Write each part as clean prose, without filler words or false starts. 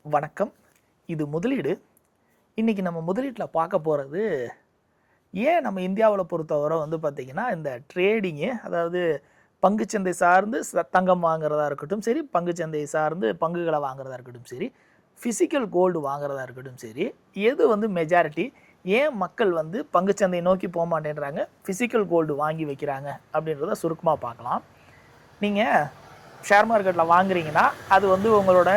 வணக்கம். இது முதலீடு. இன்றைக்கி நம்ம முதலீட்டில் பார்க்க போகிறது, ஏன் நம்ம இந்தியாவில் பொறுத்தவரை பார்த்திங்கன்னா, இந்த ட்ரேடிங்கு, அதாவது பங்குச்சந்தை சார்ந்து தங்கம் வாங்குறதா இருக்கட்டும் சரி, பங்குச்சந்தை சார்ந்து பங்குகளை வாங்குறதா இருக்கட்டும் சரி, ஃபிசிக்கல் கோல்டு வாங்குறதா இருக்கட்டும் சரி, எது மெஜாரிட்டி, ஏன் மக்கள் பங்குச்சந்தையை நோக்கி போக மாட்டேன்றாங்க, ஃபிசிக்கல் கோல்டு வாங்கி வைக்கிறாங்க அப்படின்றத சுருக்கமாக பார்க்கலாம். நீங்கள் ஷேர் மார்க்கெட்டில் வாங்குறீங்கன்னா, அது உங்களோட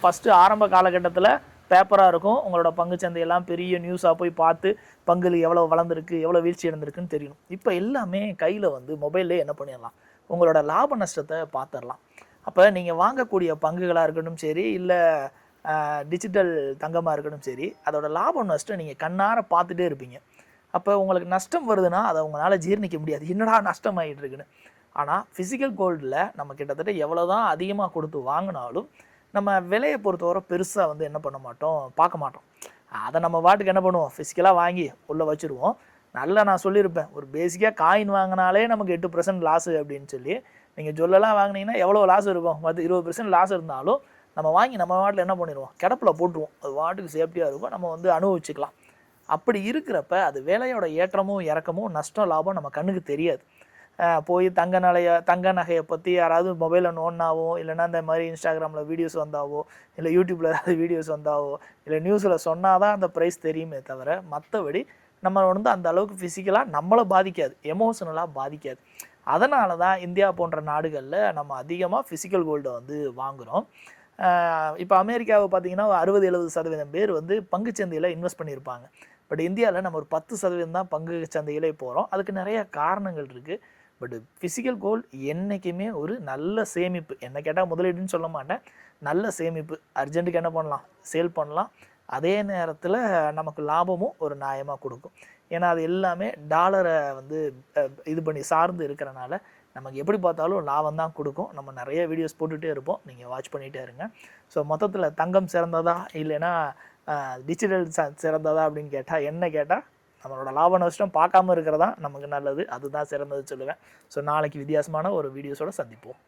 ஃபஸ்ட்டு ஆரம்ப காலகட்டத்தில் பேப்பராக இருக்கும். உங்களோட பங்குச்சந்தையெல்லாம் பெரிய நியூஸாக போய் பார்த்து பங்குல எவ்வளோ வளர்ந்துருக்கு, எவ்வளோ வீழ்ச்சி அடைந்திருக்குன்னு தெரியணும். இப்போ எல்லாமே கையில் மொபைல்லே என்ன பண்ணிடலாம், உங்களோட லாப நஷ்டத்தை பார்த்துடலாம். அப்போ நீங்கள் வாங்கக்கூடிய பங்குகளாக இருக்கட்டும் சரி, இல்லை டிஜிட்டல் தங்கமாக இருக்கட்டும் சரி, அதோட லாபம் நஷ்டம் நீங்கள் கண்ணார பார்த்துட்டே இருப்பீங்க. அப்போ உங்களுக்கு நஷ்டம் வருதுன்னா அதை உங்களால் ஜீர்ணிக்க முடியாது. என்னடா நஷ்டம் ஆகிட்டு இருக்குன்னு. ஆனால் ஃபிசிக்கல் கோல்டில் நம்ம கிட்டத்தட்ட எவ்வளோ தான் அதிகமாக கொடுத்து வாங்கினாலும் நம்ம விலையை பொறுத்தவரை பெருசாக என்ன பண்ண மாட்டோம், பார்க்க மாட்டோம். அதை நம்ம வாட்டுக்கு என்ன பண்ணுவோம், ஃபிசிக்கலாக வாங்கி உள்ளே வச்சுருவோம். நல்லா நான் சொல்லியிருப்பேன், ஒரு பேசிக்காக காயின் வாங்கினாலே நமக்கு 8% லாஸு அப்படின்னு சொல்லி. நீங்கள் ஜுவல்லெல்லாம் வாங்கினீங்கன்னா எவ்வளோ லாஸ் இருக்கும், 20% லாஸ் இருந்தாலும் நம்ம வாங்கி நம்ம வாட்டில் என்ன பண்ணிடுவோம், கிடப்பில் போட்டுருவோம். அது வாட்டுக்கு சேஃப்டியாக இருக்கும், நம்ம அனுபவிச்சுக்கலாம். அப்படி இருக்கிறப்ப அது விலையோட ஏற்றமும் இறக்கமும் நஷ்டம் லாபம் நம்ம கண்ணுக்கு தெரியாது. போய் தங்க நகையை பற்றி யாராவது மொபைலில் நோண்டினாவோ, இல்லைனா இந்த மாதிரி இன்ஸ்டாகிராமில் வீடியோஸ் வந்தாவோ, இல்லை யூடியூப்பில் ஏதாவது வீடியோஸ் வந்தாவோ, இல்லை நியூஸில் சொன்னால் தான் அந்த ப்ரைஸ் தெரியுமே தவிர, மற்றபடி நம்ம அந்த அளவுக்கு ஃபிசிக்கலாக நம்மளை பாதிக்காது, எமோஷனலாக பாதிக்காது. அதனால தான் இந்தியா போன்ற நாடுகளில் நம்ம அதிகமாக ஃபிசிக்கல் கோல்டை வாங்குகிறோம். இப்போ அமெரிக்காவை பார்த்திங்கன்னா 60-70% பேர் பங்குச்சந்தையில் இன்வெஸ்ட் பண்ணியிருப்பாங்க. பட் இந்தியாவில் நம்ம ஒரு 10% தான் பங்கு சந்தையிலே போகிறோம். அதுக்கு நிறைய காரணங்கள் இருக்குது. பட் ஃபிசிக்கல் கோல்டு என்றைக்குமே ஒரு நல்ல சேமிப்பு. என்ன கேட்டால் முதலீடுன்னு சொல்ல மாட்டேன், நல்ல சேமிப்பு. அர்ஜென்ட்டுக்கு என்ன பண்ணலாம், சேல் பண்ணலாம். அதே நேரத்தில் நமக்கு லாபமும் ஒரு நியாயமாக கொடுக்கும். ஏன்னா அது எல்லாமே டாலரை இது பண்ணி சார்ந்து இருக்கிறனால நமக்கு எப்படி பார்த்தாலும் லாபம் தான் கொடுக்கும். நம்ம நிறைய வீடியோஸ் போட்டுகிட்டே இருப்போம், நீங்கள் வாட்ச் பண்ணிகிட்டே இருங்க. ஸோ மொத்தத்தில் தங்கம் சிறந்ததா இல்லைன்னா டிஜிட்டல் சிறந்ததா அப்படின்னு கேட்டால், என்ன கேட்டால் நம்மளோட லாப நஷ்டம் பார்க்காம இருக்கிறதா நமக்கு நல்லது. அதுதான் சிறந்தது சொல்லுவேன். ஸோ நாளைக்கு வித்தியாசமான ஒரு வீடியோஸோடு சந்திப்போம்.